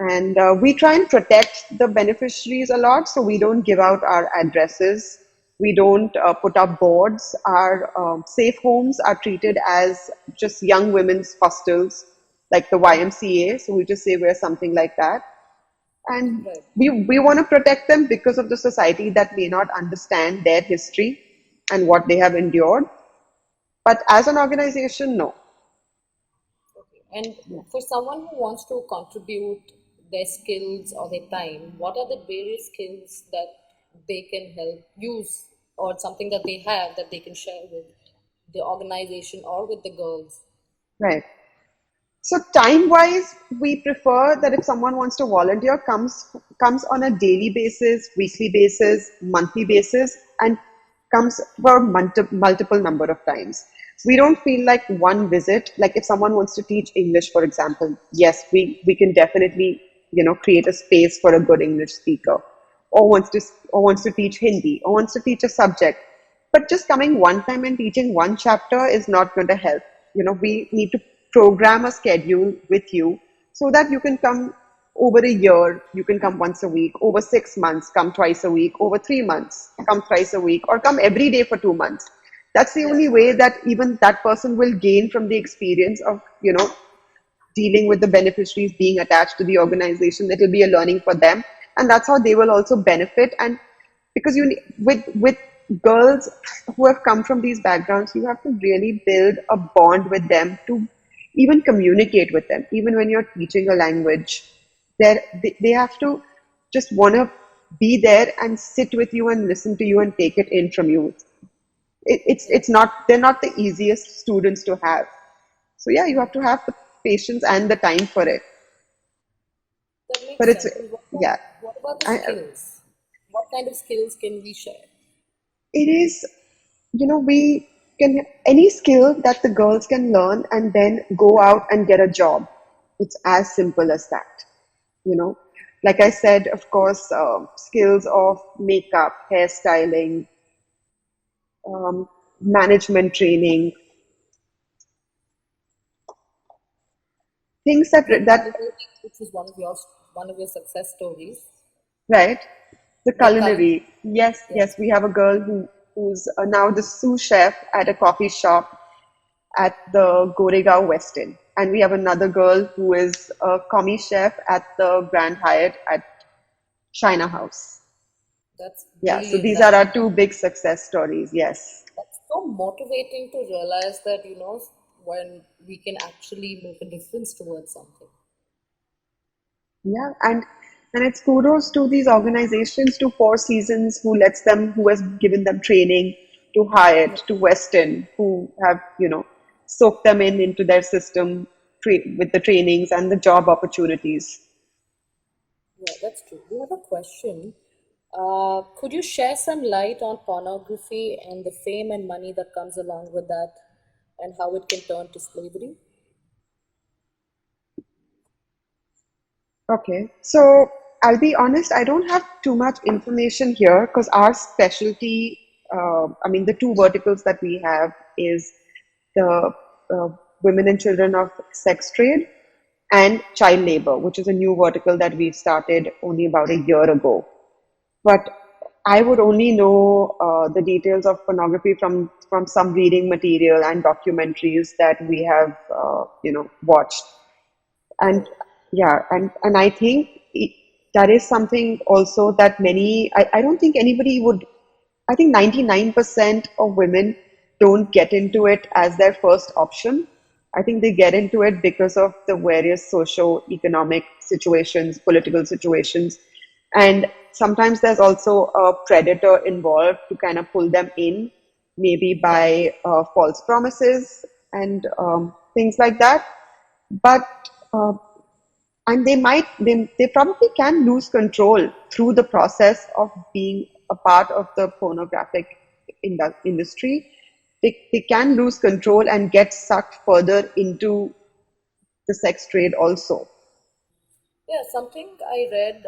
F: And we try and protect the beneficiaries a lot, so we don't give out our addresses. We don't put up boards. Our safe homes are treated as just young women's hostels, like the YMCA. So we just say we're something like that. And
E: Right.
F: we want to protect them because of the society that may not understand their history and what they have endured. But as an organization, no.
E: Okay. And for someone who wants to contribute their skills or their time, what are the various skills that they can help use or something that they have that they can share with the organization or with the girls?
F: Right. So time-wise, we prefer that if someone wants to volunteer, comes on a daily basis, weekly basis, monthly basis, and comes for multiple number of times. We don't feel like one visit. Like if someone wants to teach English, for example, yes, we can definitely create a space for a good English speaker, or wants to teach Hindi, or wants to teach a subject. But just coming one time and teaching one chapter is not going to help. We need to program a schedule with you so that you can come over a year, you can come once a week, over 6 months, come twice a week, over 3 months, come thrice a week, or come every day for 2 months. That's the only way that even that person will gain from the experience of, dealing with the beneficiaries, being attached to the organization. It will be a learning for them, and that's how they will also benefit. And because with girls who have come from these backgrounds, you have to really build a bond with them to even communicate with them. Even when you're teaching a language, they have to just want to be there and sit with you and listen to you and take it in from you. It's not, they're not the easiest students to have. So yeah, you have to have the patience and the time for it.
E: That
F: But
E: makes
F: it's,
E: sense. And
F: yeah,
E: what about the
F: I,
E: skills? What kind of skills can we share?
F: it is, we can, any skill that the girls can learn and then go out and get a job. It's as simple as that, you know. Like I said, of course, skills of makeup, hairstyling, management training, things that
E: Culinary, which is one of your success stories.
F: right? The
E: The culinary,
F: culinary. Yes,
E: yes,
F: yes. We have a girl who's now the sous chef at a coffee shop at the Goregaon West End. And we have another girl who is a commie chef at the Grand Hyatt at China House.
E: that's
F: Yeah, so
E: brilliant.
F: these
E: That
F: are our two big success stories. Yes.
E: that's so motivating to realize that when we can actually make a difference towards something.
F: Yeah, and it's kudos to these organizations, to Four Seasons, who has given them training, to Hyatt, to Westin, who have soaked them into their system with the trainings and the job opportunities.
E: Yeah, that's true. We have a question. Could you share some light on pornography and the fame and money that comes along with that, and how it can turn to slavery?
F: Okay, so I'll be honest, I don't have too much information here because our specialty, I mean, the two verticals that we have is the uh, women and children of sex trade and child labor, which is a new vertical that we started only about a year ago. But I would only know the details of pornography from some reading material and documentaries that we have, watched. And Yeah, and I think that is something also that I don't think anybody would, I think 99% of women don't get into it as their first option. I think they get into it because of the various socio-economic situations, political situations, and sometimes there's also a predator involved to kind of pull them in, maybe
E: Yeah.
F: by false promises and things like that. But uh, and they probably can lose control through the process of being a part of the pornographic industry. They can lose control and get sucked further into the sex trade also.
E: Yeah, something I read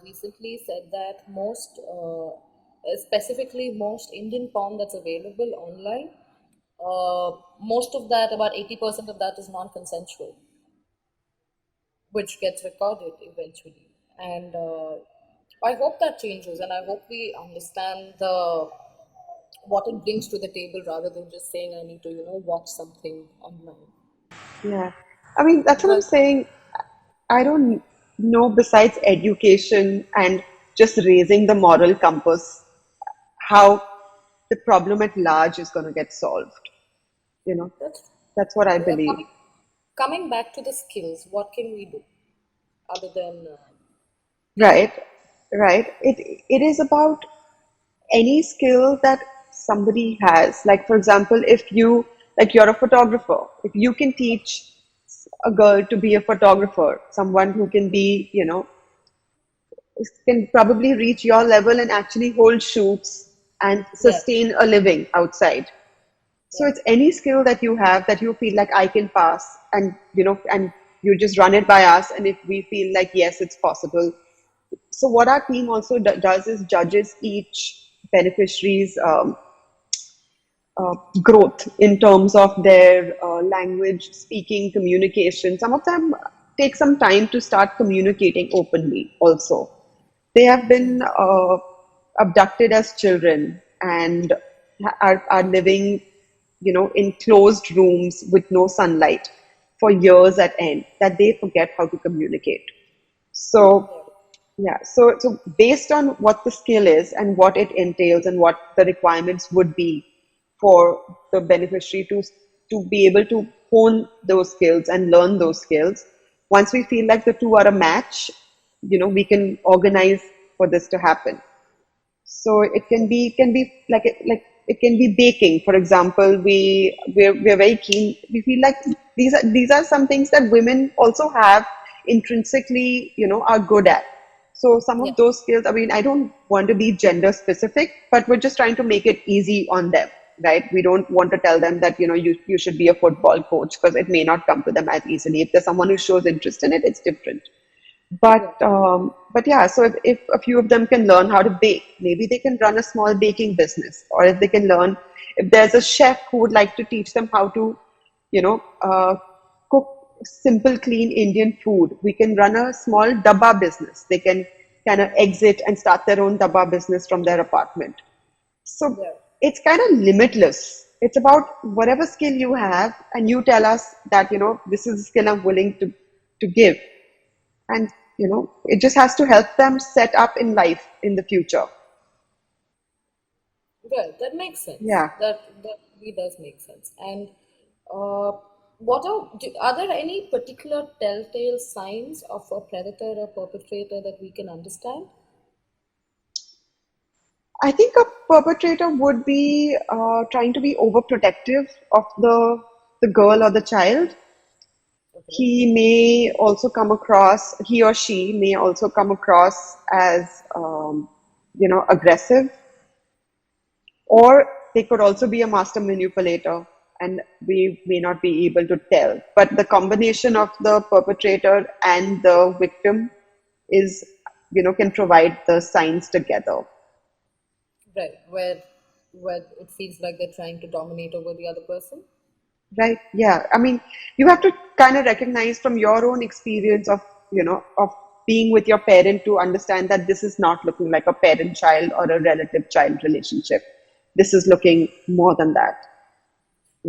E: recently said that specifically most Indian porn that's available online, most of that, about 80% of that is non-consensual, which gets recorded eventually. And I hope that changes, and I hope we understand the what it brings to the table rather than just saying I need to, watch something online.
F: Yeah, I mean that's what I'm
E: Because
F: saying. I don't know, besides education and just raising the moral compass, how the problem at large is going to get solved. You know,
E: that's
F: that's what I
E: uh,
F: believe.
E: coming, coming back to the skills, what can we do other than teaching?
F: Right, right. It is about any skill that somebody has. Like for example, if you like you're a photographer, if you can teach a girl to be a photographer, someone who can be, can probably reach your level and actually hold shoots and
E: Yeah,
F: sustain a living outside. So
E: yeah,
F: it's any skill that you have that you feel like I can pass, and you just run it by us. And if we feel like yes, it's possible. So what our team also does is judges each beneficiary's growth in terms of their language, speaking, communication. Some of them take some time to start communicating openly also. They have been abducted as children and are living, in closed rooms with no sunlight for years at end, that they forget how to communicate. So
E: yeah.
F: yeah, so based on what the skill is and what it entails and what the requirements would be for the beneficiary to be able to hone those skills and learn those skills, once we feel like the two are a match, we can organize for this to happen. So it can be like it can be baking, for example. We're very keen. We feel like these are some things that women also have intrinsically, are good at. So some
E: Yeah.
F: of those skills, I mean, I don't want to be gender specific, but we're just trying to make it easy on them, right? We don't want to tell them that, you should be a football coach, because it may not come to them as easily. If there's someone who shows interest in it, it's different.
E: Yeah.
F: But yeah, so if a few of them can learn how to bake, maybe they can run a small baking business. Or if they can learn, if there's a chef who would like to teach them how to, cook simple, clean Indian food, we can run a small dabba business. They can kind of exit and start their own dabba business from their apartment. So
E: Yeah.
F: it's kind of limitless. It's about whatever skill you have, and you tell us that, this is the skill I'm willing to give. And it just has to help them set up in life in the future.
E: Well, that makes sense.
F: Yeah,
E: That really does make sense. And uh, are there any particular telltale signs of a predator or perpetrator that we can understand?
F: I think a perpetrator would be trying to be overprotective of the girl or the child.
E: Okay.
F: He or she may also come across as aggressive, or they could also be a master manipulator, and we may not be able to tell. But the combination of the perpetrator and the victim is, can provide the signs together.
E: Right. Where it feels like they're trying to dominate over the other person.
F: Right? Yeah. I mean, you have to kind of recognize from your own experience of being with your parent to understand that this is not looking like a parent child or a relative child relationship. This is looking more than that,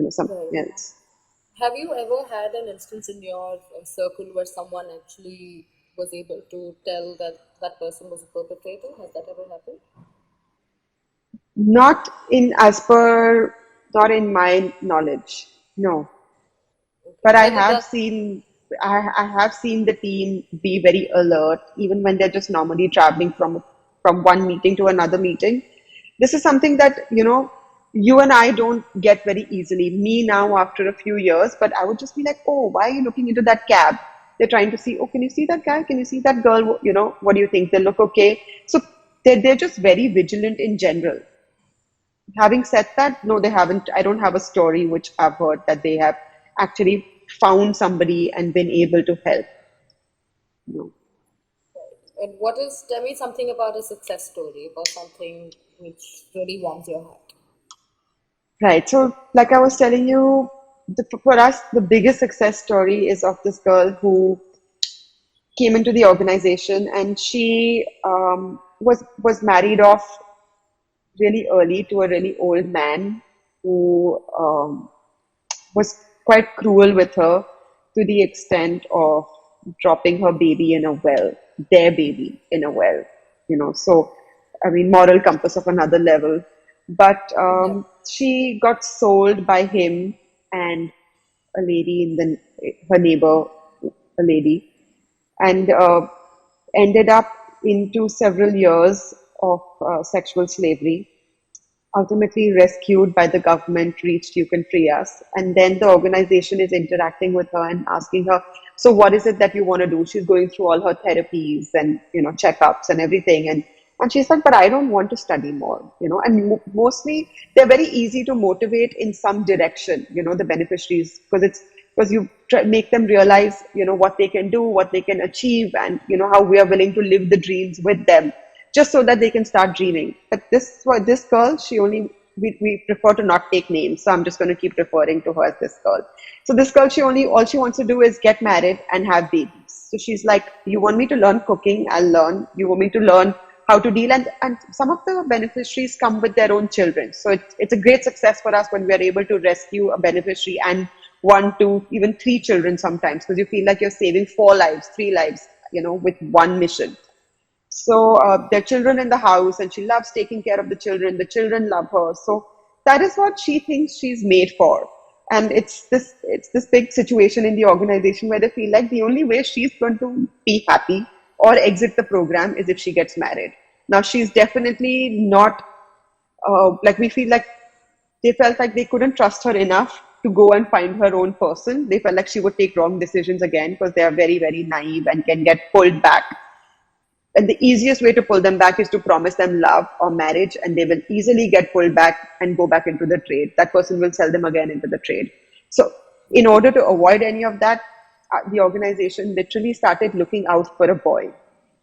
F: something
E: Right.
F: else.
E: Have you ever had an instance in your circle where someone actually was able to tell that that person was a perpetrator? Has that ever happened?
F: Not in as per, not in my knowledge. No.
E: Okay.
F: But I
E: Whether
F: have
E: that,
F: seen I have seen the team be very alert, even when they're just normally traveling from one meeting to another meeting. This is something that, you and I don't get very easily. Me now after a few years, but I would just be like, oh, why are you looking into that cab? They're trying to see, oh, can you see that guy? Can you see that girl? What do you think? They look okay. So they're just very vigilant in general. Having said that, no, they haven't. I don't have a story which I've heard that they have actually found somebody and been able to help. No.
E: and what is, tell me something about a success story, about something which really warms your heart.
F: Right. So, like I was telling you, for us, the biggest success story is of this girl who came into the organization, and she was married off really early to a really old man who was quite cruel with her, to the extent of dropping her baby in a well, their baby in a well, So, I mean, moral compass of another level. But
E: Yeah.
F: she got sold by him and a lady her neighbor, a lady, and ended up into several years of sexual slavery, ultimately rescued by the government, reached You Can Free Us. And then the organization is interacting with her and asking her, so what is it that you want to do? She's going through all her therapies and, checkups and everything. And she's like, but I don't want to study more, and mostly they're very easy to motivate in some direction, the beneficiaries, because you make them realize, what they can do, what they can achieve, and, how we are willing to live the dreams with them, just so that they can start dreaming. But this girl, she only we prefer to not take names, so I'm just going to keep referring to her as this girl. So this girl, she only all she wants to do is get married and have babies. So she's like, you want me to learn cooking? I'll learn. You want me to learn how to deal? And some of the beneficiaries come with their own children. So it's a great success for us when we are able to rescue a beneficiary and one, two, even three children sometimes, because you feel like you're saving four lives, three lives, with one mission. So there are children in the house, and she loves taking care of the children. The children love her. So that is what she thinks she's made for. And it's this big situation in the organization where they feel like the only way she's going to be happy or exit the program is if she gets married. Now she's definitely not, like, we feel like they felt like they couldn't trust her enough to go and find her own person. They felt like she would take wrong decisions again, because they are very, very naive and can get pulled back. And the easiest way to pull them back is to promise them love or marriage, and they will easily get pulled back and go back into the trade. That person will sell them again into the trade. So, in order to avoid any of that, the organization literally started looking out for a boy.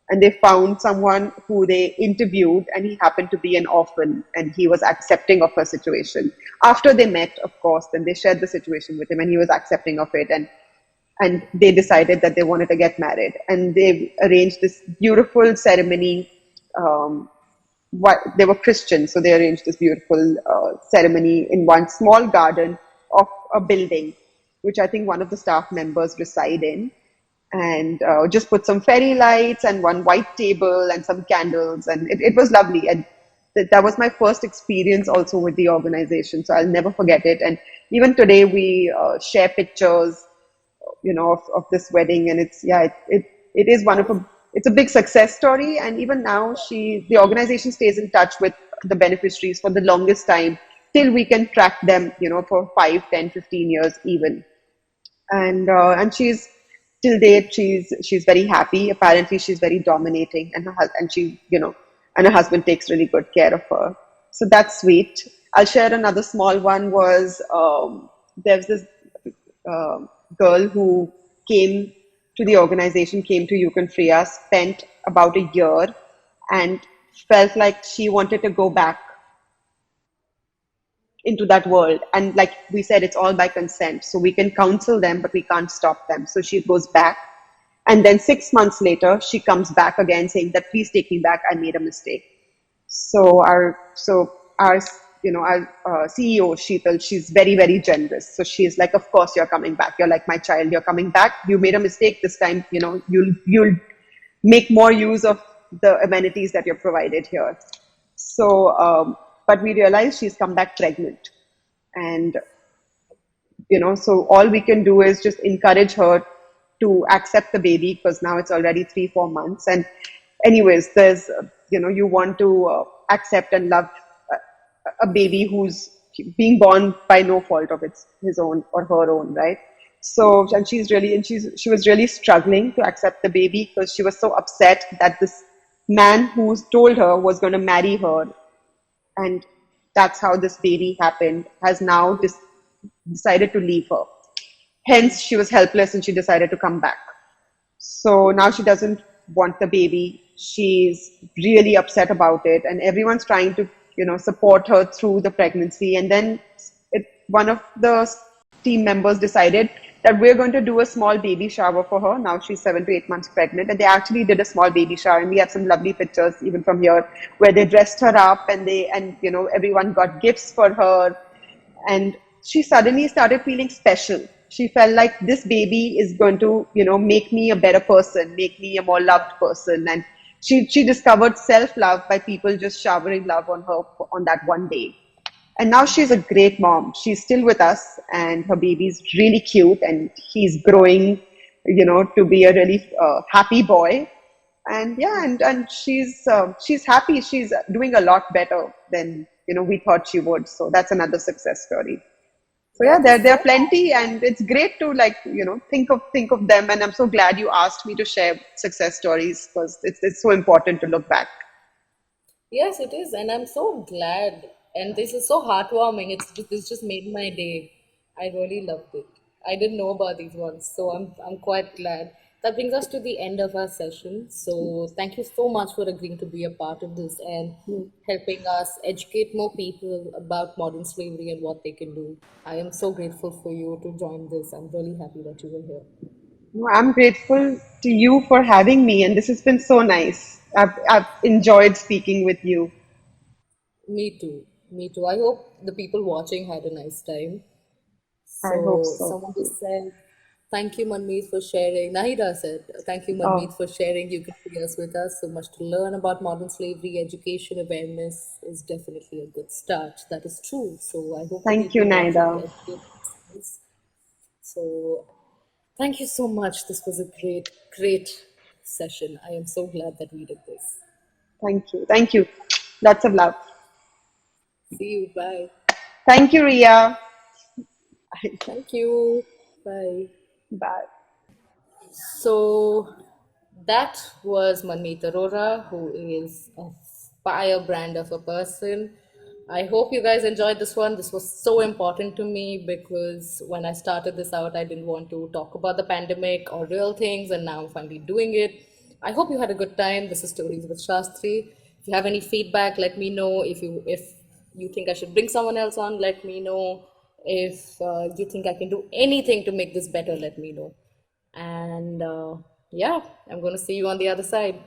F: And they found someone who they interviewed, and he happened to be an orphan, and he was accepting of her situation. After they met, of course, then they shared the situation with him, and he was accepting of it. And they decided that they wanted to get married, and they arranged this beautiful ceremony. They were Christians, so they arranged this beautiful ceremony in one small garden of a building, which I think one of the staff members reside in, and just put some fairy lights and one white table and some candles, and it was lovely. And that was my first experience also with the organization, so I'll never forget it. And even today we share pictures, of this wedding, and it is one of it's a big success story. And even now, the organization stays in touch with the beneficiaries for the longest time, till we can track them, for 5, 10, 15 years even. And she's, till date, she's very happy. Apparently she's very dominating, and and her husband takes really good care of her, so that's sweet. I'll share another small one. Was There's this girl who came to the organization, came to You Can Free Us, spent about a year, and felt like she wanted to go back into that world. And like we said, it's all by consent. So we can counsel them, but we can't stop them. So she goes back. And then 6 months later, she comes back again saying that, please take me back. I made a mistake. So our our CEO, Sheetal, she's very, very generous. So she's like, of course you're coming back. You're like my child. You're coming back. You made a mistake this time. You'll make more use of the amenities that you're provided here. So, but we realized she's come back pregnant, and so all we can do is just encourage her to accept the baby, because now it's already 3-4 months. And anyways, there's you want to accept and love a baby who's being born by no fault of his own or her own, right? So, and she was really struggling to accept the baby, because she was so upset that this man who told her was going to marry her, and that's how this baby happened, has now decided to leave her. Hence, she was helpless and she decided to come back. So now she doesn't want the baby. She's really upset about it, and everyone's trying to, support her through the pregnancy. And then one of the team members decided that we're going to do a small baby shower for her. Now she's 7 to 8 months pregnant, and they actually did a small baby shower. And we have some lovely pictures even from here, where they dressed her up, and everyone got gifts for her, and she suddenly started feeling special. She felt like this baby is going to, make me a better person, make me a more loved person. And she discovered self-love by people just showering love on her on that one day. And now she's a great mom. She's still with us, and her baby's really cute, and he's growing, to be a really happy boy. And yeah, and she's happy. She's doing a lot better than we thought she would. So that's another success story. So yeah, there are plenty, and it's great to think of them. And I'm so glad you asked me to share success stories, because it's so important to look back.
E: Yes, it is, and I'm so glad. And this is so heartwarming. This just made my day. I really loved it. I didn't know about these ones, so I'm quite glad. That brings us to the end of our session. So thank you so much for agreeing to be a part of this and helping us educate more people about modern slavery and what they can do. I am so grateful for you to join this. I'm really happy that you were here.
F: I'm grateful to you for having me, and this has been so nice. I've enjoyed speaking with you.
E: Me too. Me too. I hope the people watching had a nice time.
F: I hope
E: So
F: so.
E: someone just said, thank you, Manmeet, for sharing. Nahida said, thank you,
F: Oh,
E: Manmeet, for sharing. You can free us with us. So much to learn about modern slavery. Education awareness is definitely a good start. That is true. So I hope the
F: thank you,
E: people watching
F: Naida.
E: educate themselves. So thank you so much. This was a great, great session. I am so glad that we did this.
F: Thank you. Thank you. Lots of love.
E: See you. Bye.
F: Thank you, Ria.
E: Thank you. Bye.
F: Bye.
E: So that was Manmeet Arora, who is a firebrand of a person. I hope you guys enjoyed this one. This was so important to me because when I started this out, I didn't want to talk about the pandemic or real things, and now I'm finally doing it. I hope you had a good time. This is Stories with Shastri. If you have any feedback, let me know. If you think I should bring someone else on, let me know. If you think I can do anything to make this better, let me know. And yeah, I'm going to see you on the other side.